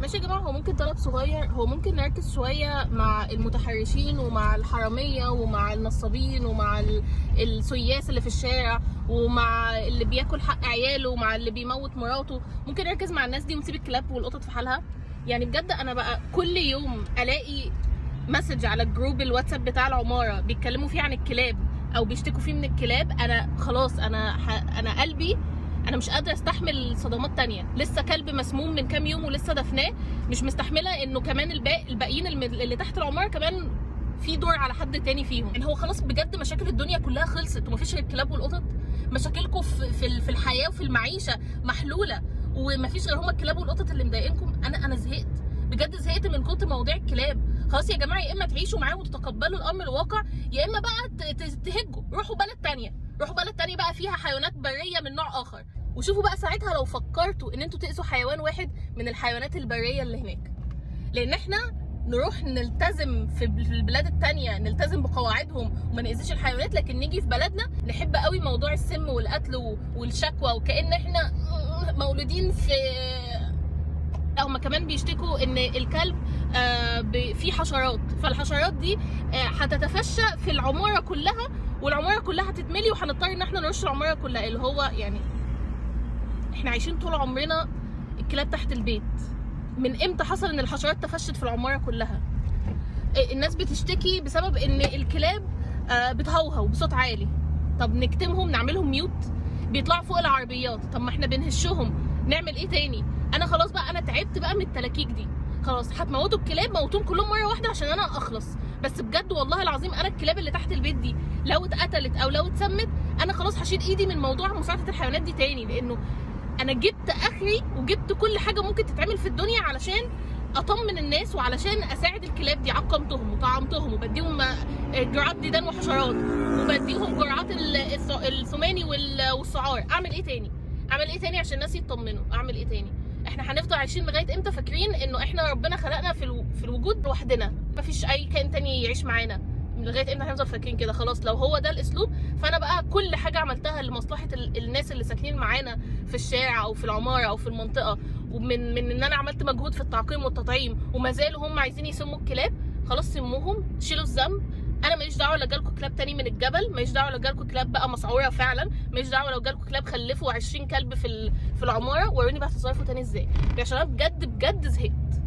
ماشي يا جماعه، هو ممكن طلب صغير، هو ممكن نركز شويه مع المتحرشين ومع الحراميه ومع النصابين ومع السياس اللي في الشارع ومع اللي بياكل حق عياله ومع اللي بيموت مراته. ممكن نركز مع الناس دي ونسيب الكلاب والقطط في حالها. يعني بجد انا بقى كل يوم الاقي مسج على الجروب الواتساب بتاع العماره بيتكلموا فيه عن الكلاب او بيشتكوا فيه من الكلاب. انا خلاص، انا قلبي، انا مش قادره استحمل صدمات تانية. لسه كلب مسموم من كام يوم ولسه دفناه، مش مستحمله انه كمان الباقيين اللي تحت العماره كمان في دور على حد تاني فيهم. يعني هو خلاص بجد مشاكل الدنيا كلها خلصت ومفيش غير الكلاب والقطط. مشاكلكم في الحياه وفي المعيشه محلوله ومفيش غير هما الكلاب والقطط اللي مضايقينكم. انا زهقت بجد، زهقت من كتر مواضيع الكلاب. خلاص يا جماعه، يا اما تعيشوا معاه وتتقبلوا الامر الواقع، يا اما بقى تهجوا، روحوا بلد تانية، روحوا بلد تانية بقى فيها حيوانات بريه من نوع اخر، وشوفوا بقى ساعتها لو فكرتوا ان انتوا تاذوا حيوان واحد من الحيوانات البريه اللي هناك. لان احنا نروح نلتزم في البلاد التانية، نلتزم بقواعدهم وما نأذيش الحيوانات، لكن نيجي في بلدنا نحب قوي موضوع السم والقتل والشكوى، وكأن احنا مولودين في. هما كمان بيشتكوا ان الكلب فيه حشرات، فالحشرات دي هتتفشى في العماره كلها، والعماره كلها هتتملي وهنضطر ان احنا نرش العماره كلها. اللي هو يعني احنا عايشين طول عمرنا الكلاب تحت البيت، من امتى حصل ان الحشرات تفشت في العماره كلها؟ الناس بتشتكي بسبب ان الكلاب بتهوهو بصوت عالي. طب نكتمهم، نعملهم ميوت، بيطلعوا فوق العربيات. طب ما احنا بنهشهم، نعمل ايه تاني؟ انا خلاص بقى، انا تعبت بقى من التلاكيك دي. خلاص هتموتوا الكلاب، موتوهم كلهم مره واحده عشان انا اخلص. بس بجد والله العظيم انا الكلاب اللي تحت البيت دي لو اتقتلت او لو اتسمت، انا خلاص هشيل ايدي من موضوع مساعده الحيوانات دي تاني، لانه انا جبت اخري وجبت كل حاجه ممكن تتعمل في الدنيا علشان اطمن الناس وعلشان اساعد الكلاب دي. عقمتهم وطعمتهم وبديهم جرعات ديدان وحشرات وبديهم جرعات الثماني والسعار. اعمل ايه تاني؟ اعمل ايه تاني عشان الناس يطمنوا؟ اعمل ايه تاني؟ احنا هنفضل عايشين لغايه امتى فاكرين انه احنا ربنا خلقنا في الوجود لوحدنا، مفيش اي كائن تاني يعيش معانا؟ لغايه امتى هنفضل فاكرين كده؟ خلاص لو هو ده الاسلوب، فانا بقى كل حاجه عملتها لمصلحه الناس اللي ساكنين معانا في الشارع او في العماره او في المنطقه، ومن ان انا عملت مجهود في التعقيم والتطعيم وما زالوا هم عايزين يسموا الكلاب، خلاص سموهم، شيلوا الذنب. انا ماليش دعوه لو جالكوا كلاب تاني من الجبل، ماليش دعوه لو جالكوا كلاب بقى مسعوره فعلا، ماليش دعوه لو جالكوا كلاب خلفوا 20 كلب في العماره، وروني بقى هتتصرفوا تاني ازاي، عشان انا بجد زهقت.